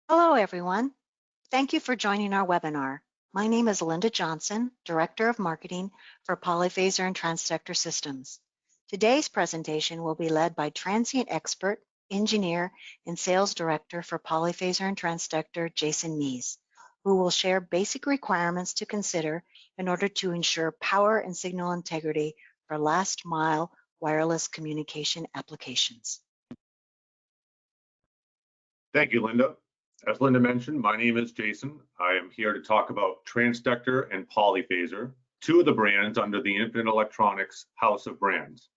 Hello, everyone. Thank you for joining our webinar. My name is Linda Johnson, Director of Marketing for Polyphaser and Transtector Systems. Today's presentation will be led by transient expert, engineer, and sales director for Polyphaser and Transtector, Jason Mees, who will share basic requirements to consider in order to ensure power and signal integrity for last mile wireless communication applications. Thank you, Linda. As Linda mentioned, my name is Jason. I am here to talk about Transtector and Polyphaser, two of the brands under the Infinite Electronics house of brands.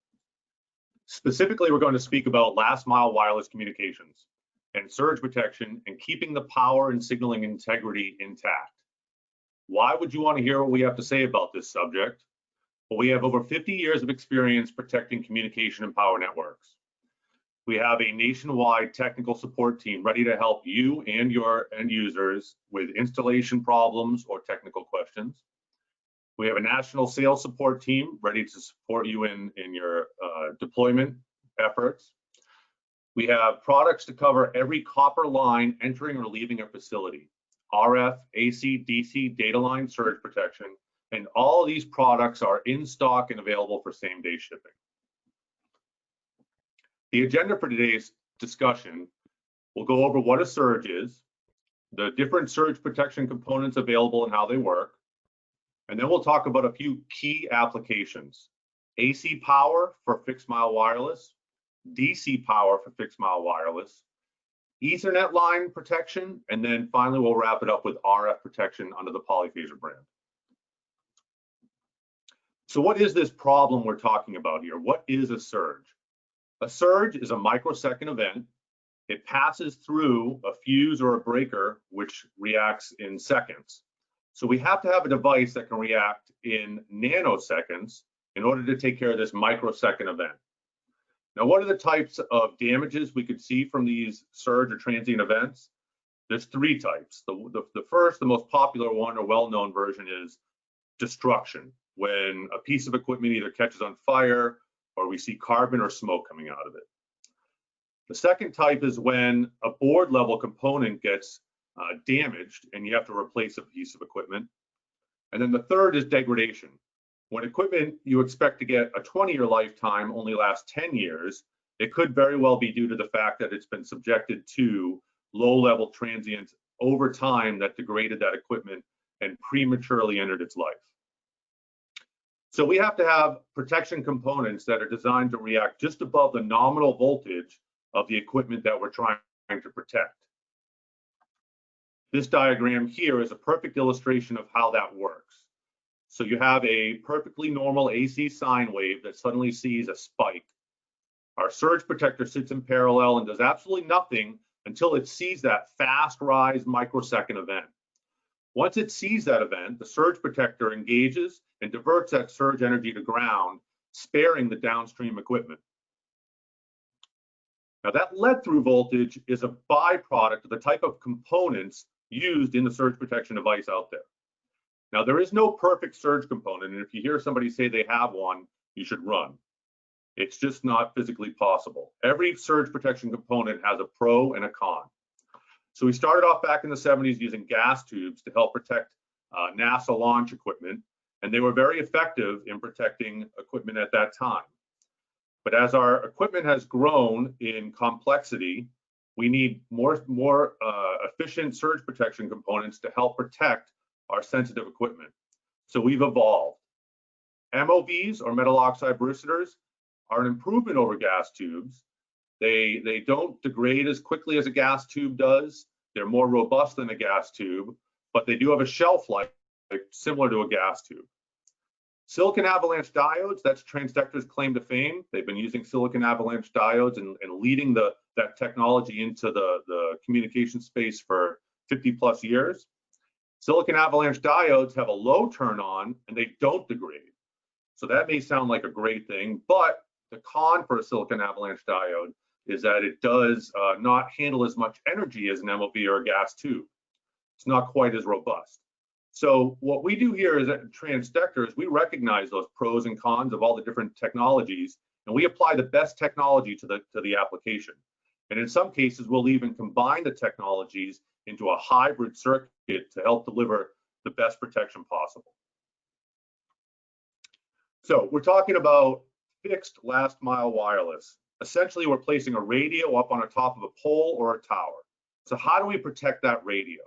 Specifically, we're going to speak about last mile wireless communications and surge protection and keeping the power and signaling integrity intact. Why would you want to hear what we have to say about this subject? Well, we have over 50 years of experience protecting communication and power networks. We have a nationwide technical support team ready to help you and your end users with installation problems or technical questions. We have a national sales support team ready to support you in your deployment efforts. We have products to cover every copper line entering or leaving a facility, RF, AC, DC, data line, surge protection, and all of these products are in stock and available for same-day shipping. The agenda for today's discussion will go over what a surge is, the different surge protection components available and how they work, and then we'll talk about a few key applications: AC power for fixed mile wireless, DC power for fixed mile wireless, Ethernet line protection, and then finally we'll wrap it up with RF protection under the Polyphaser brand. So what is this problem we're talking about here? What is a surge? A surge is a microsecond event. It passes through a fuse or a breaker, which reacts in seconds. So we have to have a device that can react in nanoseconds in order to take care of this microsecond event. Now, what are the types of damages we could see from these surge or transient events? There's three types. The first, the most popular one or well-known version is destruction, when a piece of equipment either catches on fire or we see carbon or smoke coming out of it. The second type is when a board level component gets damaged and you have to replace a piece of equipment. And then the third is degradation. When equipment you expect to get a 20-year lifetime only lasts 10 years, it could very well be due to the fact that it's been subjected to low-level transients over time that degraded that equipment and prematurely ended its life. So we have to have protection components that are designed to react just above the nominal voltage of the equipment that we're trying to protect. This diagram here is a perfect illustration of how that works. So you have a perfectly normal AC sine wave that suddenly sees a spike. Our surge protector sits in parallel and does absolutely nothing until it sees that fast rise microsecond event. Once it sees that event, the surge protector engages and diverts that surge energy to ground, sparing the downstream equipment. Now, that lead-through voltage is a byproduct of the type of components used in the surge protection device out there. Now, there is no perfect surge component, and if you hear somebody say they have one, you should run. It's just not physically possible. Every surge protection component has a pro and a con. So we started off back in the 70s using gas tubes to help protect NASA launch equipment, and they were very effective in protecting equipment at that time. But as our equipment has grown in complexity, we need more efficient surge protection components to help protect our sensitive equipment. So we've evolved. MOVs, or metal oxide boosters, are an improvement over gas tubes. They don't degrade as quickly as a gas tube does. They're more robust than a gas tube, but they do have a shelf life similar to a gas tube. Silicon avalanche diodes, that's Transtector's claim to fame. They've been using silicon avalanche diodes and leading that technology into the communication space for 50 plus years. Silicon avalanche diodes have a low turn on and they don't degrade. So that may sound like a great thing, but the con for a silicon avalanche diode is that it does not handle as much energy as an MOV or a gas tube. It's not quite as robust. So what we do here is at Transtector is we recognize those pros and cons of all the different technologies, and we apply the best technology to the application. And in some cases, we'll even combine the technologies into a hybrid circuit to help deliver the best protection possible. So we're talking about fixed last mile wireless. Essentially, we're placing a radio up on the top of a pole or a tower. So how do we protect that radio?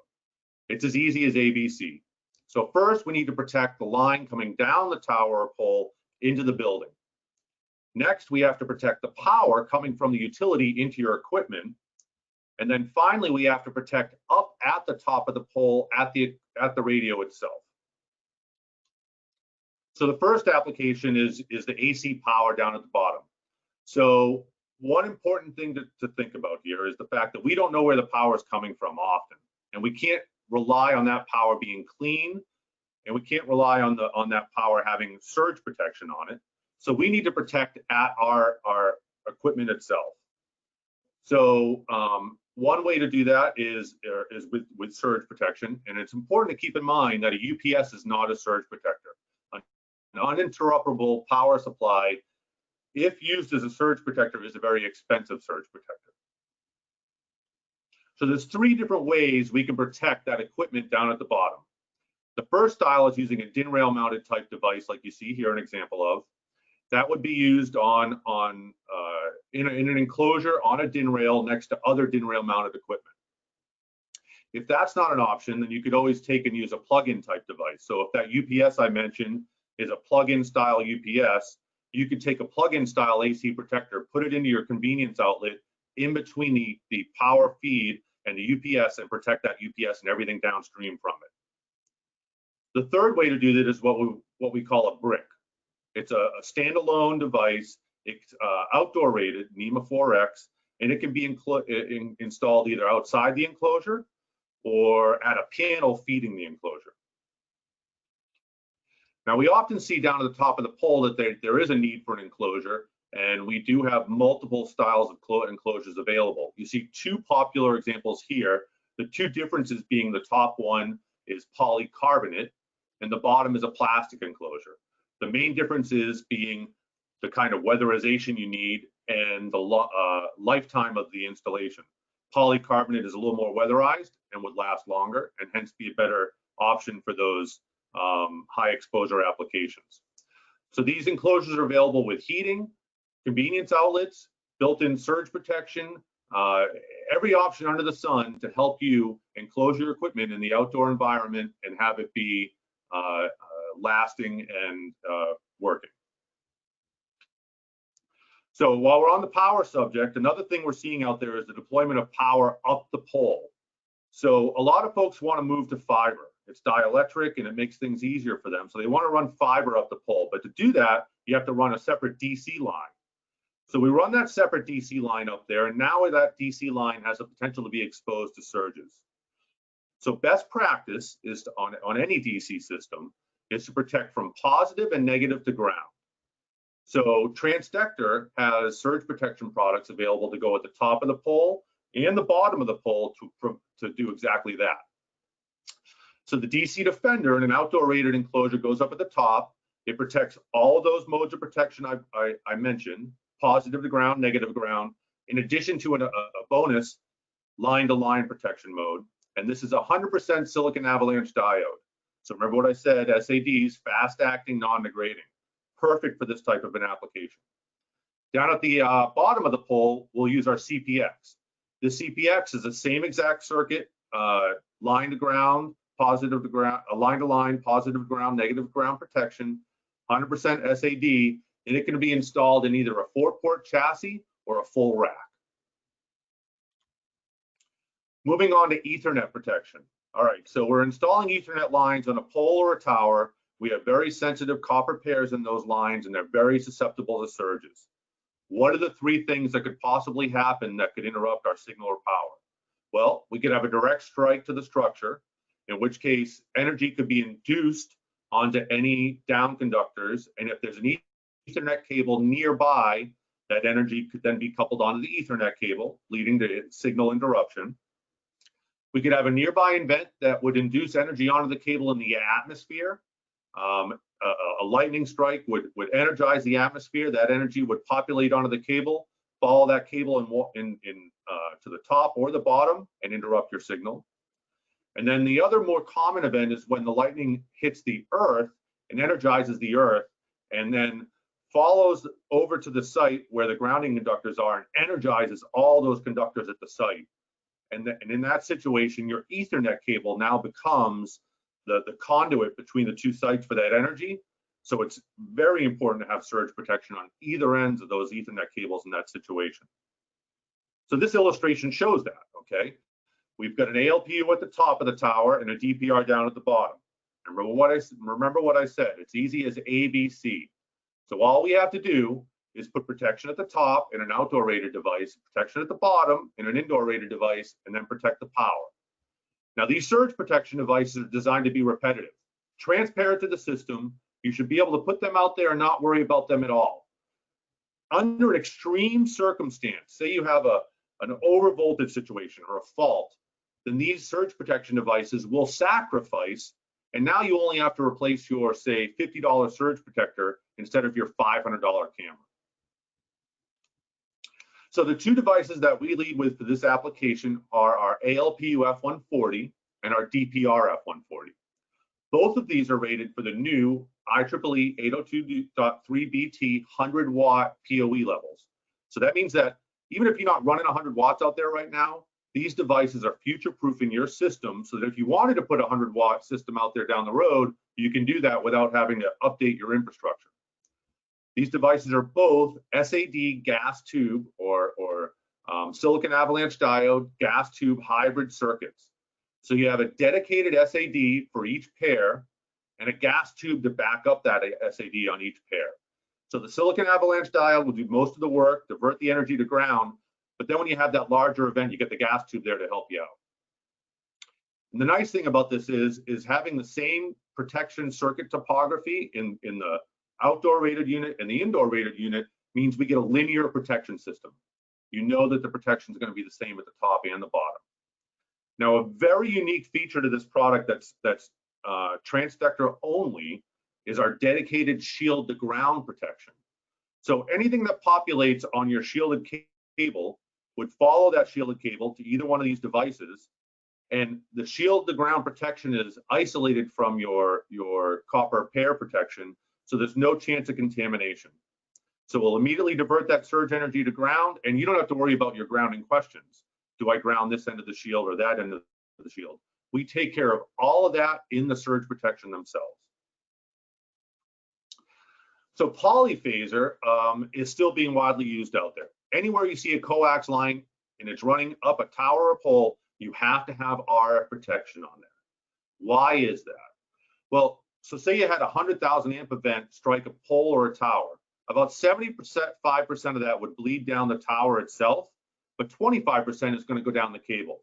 It's as easy as ABC. So first, we need to protect the line coming down the tower or pole into the building. Next, we have to protect the power coming from the utility into your equipment. And then finally, we have to protect up at the top of the pole at the radio itself. So the first application is the AC power down at the bottom. So one important thing to think about here is the fact that we don't know where the power is coming from often, and we can't rely on that power being clean, and we can't rely on that power having surge protection on it. So we need to protect at our equipment itself. So one way to do that is with surge protection, and it's important to keep in mind that a UPS is not a surge protector. An uninterruptible power supply, if used as a surge protector, is a very expensive surge protector. So there's three different ways we can protect that equipment down at the bottom. The first style is using a DIN rail mounted type device, like you see here an example of. That would be used in an enclosure on a DIN rail next to other DIN rail mounted equipment. If that's not an option, then you could always take and use a plug-in type device. So if that UPS I mentioned is a plug-in style UPS, you could take a plug-in style AC protector, put it into your convenience outlet in between the power feed and the UPS, and protect that UPS and everything downstream from it. The third way to do that is what we call a brick. It's a standalone device. It's outdoor rated, NEMA 4X, and it can be installed either outside the enclosure or at a panel feeding the enclosure. Now, we often see down at the top of the pole that there is a need for an enclosure, and we do have multiple styles of enclosures available. You see two popular examples here. The two differences being the top one is polycarbonate, and the bottom is a plastic enclosure. The main difference is being the kind of weatherization you need and the lifetime of the installation. Polycarbonate is a little more weatherized and would last longer, and hence be a better option for those high exposure applications. So these enclosures are available with heating, convenience outlets, built-in surge protection, every option under the sun to help you enclose your equipment in the outdoor environment and have it be lasting and working. So while we're on the power subject, another thing we're seeing out there is the deployment of power up the pole. So a lot of folks want to move to fiber. It's dielectric and it makes things easier for them. So they want to run fiber up the pole, but to do that, you have to run a separate DC line. So we run that separate DC line up there, and now that DC line has the potential to be exposed to surges. So best practice is to, on any DC system is to protect from positive and negative to ground. So Transtector has surge protection products available to go at the top of the pole and the bottom of the pole to do exactly that. So the DC Defender in an outdoor rated enclosure goes up at the top. It protects all of those modes of protection I mentioned, positive to ground, negative to ground, in addition to a bonus line-to-line protection mode. And this is 100% silicon avalanche diode. So remember what I said, SADs, fast-acting, non-degrading. Perfect for this type of an application. Down at the bottom of the pole, we'll use our CPX. The CPX is the same exact circuit, line to ground, positive to ground, line to line, positive to ground, negative to ground protection, 100% SAD, and it can be installed in either a 4-port chassis or a full rack. Moving on to Ethernet protection. All right, so we're installing Ethernet lines on a pole or a tower. We have very sensitive copper pairs in those lines, and they're very susceptible to surges. What are the three things that could possibly happen that could interrupt our signal or power? Well, we could have a direct strike to the structure, in which case energy could be induced onto any down conductors, and if there's an Ethernet cable nearby, that energy could then be coupled onto the Ethernet cable, leading to signal interruption. We could have a nearby event that would induce energy onto the cable in the atmosphere. A lightning strike would energize the atmosphere. That energy would populate onto the cable, follow that cable to the top or the bottom and interrupt your signal. And then the other more common event is when the lightning hits the earth and energizes the earth, and then follows over to the site where the grounding conductors are and energizes all those conductors at the site. And in that situation, your Ethernet cable now becomes the conduit between the two sites for that energy. So it's very important to have surge protection on either ends of those Ethernet cables in that situation. So this illustration shows that, okay? We've got an ALPU at the top of the tower and a DPR down at the bottom. Remember what I said, it's easy as ABC. So all we have to do is put protection at the top in an outdoor rated device, protection at the bottom in an indoor rated device, and then protect the power. Now these surge protection devices are designed to be repetitive, transparent to the system. You should be able to put them out there and not worry about them at all. Under an extreme circumstance, say you have an overvoltage situation or a fault, then these surge protection devices will sacrifice, and now you only have to replace your, say, $50 surge protector instead of your $500 camera. So the two devices that we lead with for this application are our ALPU F140 and our DPR F140. Both of these are rated for the new IEEE 802.3BT 100-watt PoE levels. So that means that even if you're not running 100 watts out there right now, these devices are future-proofing your system so that if you wanted to put a 100-watt system out there down the road, you can do that without having to update your infrastructure. These devices are both SAD gas tube or silicon avalanche diode gas tube hybrid circuits. So you have a dedicated SAD for each pair and a gas tube to back up that SAD on each pair. So the silicon avalanche diode will do most of the work, divert the energy to ground, but then when you have that larger event, you get the gas tube there to help you out. And the nice thing about this is having the same protection circuit topography in the outdoor rated unit and the indoor rated unit means we get a linear protection system. You know that the protection is going to be the same at the top and the bottom. Now, a very unique feature to this product that's Transtector only is our dedicated shield to ground protection. So anything that populates on your shielded cable would follow that shielded cable to either one of these devices, and the shield to ground protection is isolated from your copper pair protection, so there's no chance of contamination. So we'll immediately divert that surge energy to ground, and you don't have to worry about your grounding questions. Do I ground this end of the shield or that end of the shield? We take care of all of that in the surge protection themselves. So polyphaser is still being widely used out there. Anywhere you see a coax line and it's running up a tower or pole, you have to have RF protection on there. Why is that? Well, so say you had a 100,000 amp event strike a pole or a tower. About 75% of that would bleed down the tower itself, but 25% is going to go down the cables.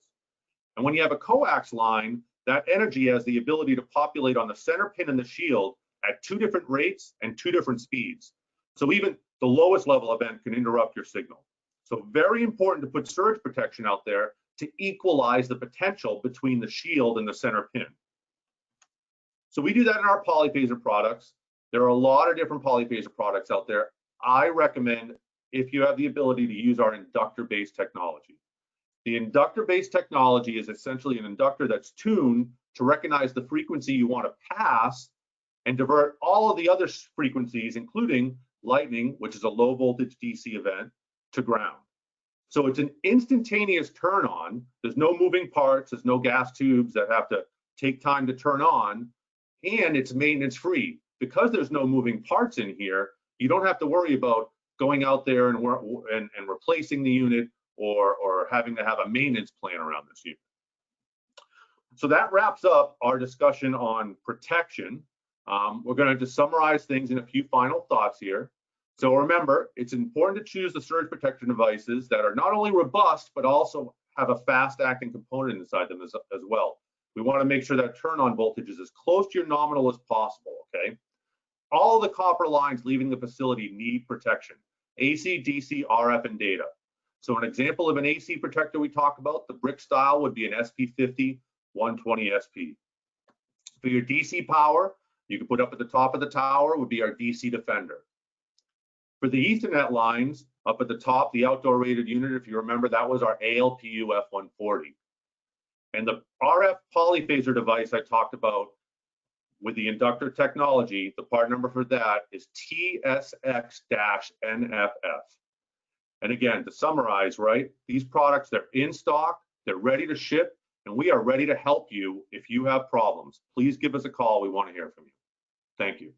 And when you have a coax line, that energy has the ability to populate on the center pin in the shield at 2 different rates and 2 different speeds. So even the lowest level event can interrupt your signal. So very important to put surge protection out there to equalize the potential between the shield and the center pin. So we do that in our polyphaser products. There are a lot of different polyphaser products out there. I recommend, if you have the ability, to use our inductor-based technology. The inductor-based technology is essentially an inductor that's tuned to recognize the frequency you want to pass and divert all of the other frequencies, including lightning, which is a low voltage DC event, to ground. So it's an instantaneous turn on. There's no moving parts, there's no gas tubes that have to take time to turn on, and it's maintenance free. Because there's no moving parts in here, you don't have to worry about going out there and replacing the unit or having to have a maintenance plan around this unit. So that wraps up our discussion on protection. We're going to just summarize things in a few final thoughts here. So remember, it's important to choose the surge protection devices that are not only robust, but also have a fast acting component inside them as well. We want to make sure that turn on voltage is as close to your nominal as possible, okay? All the copper lines leaving the facility need protection: AC, DC, RF, and data. So an example of an AC protector we talk about, the brick style, would be an SP50 120 SP. For your DC power, you can put up at the top of the tower, would be our DC Defender. For the Ethernet lines, Up at the top, the outdoor rated unit, if you remember, that was our ALPU F140. And the RF polyphaser device I talked about with the inductor technology, the part number for that is TSX-NFF. And again, to summarize, right, these products, they're in stock, they're ready to ship, and we are ready to help you if you have problems. Please give us a call. We want to hear from you. Thank you.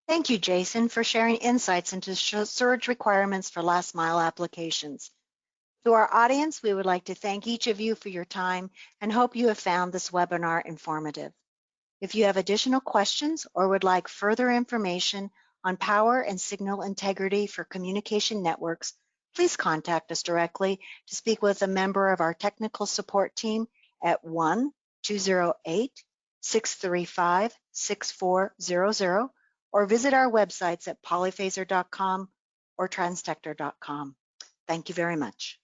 Thank you, Jason, for sharing insights into surge requirements for last mile applications. To our audience, we would like to thank each of you for your time and hope you have found this webinar informative. If you have additional questions or would like further information on power and signal integrity for communication networks, please contact us directly to speak with a member of our technical support team at 1-208-635-6400 or visit our websites at polyphaser.com or transtector.com. Thank you very much.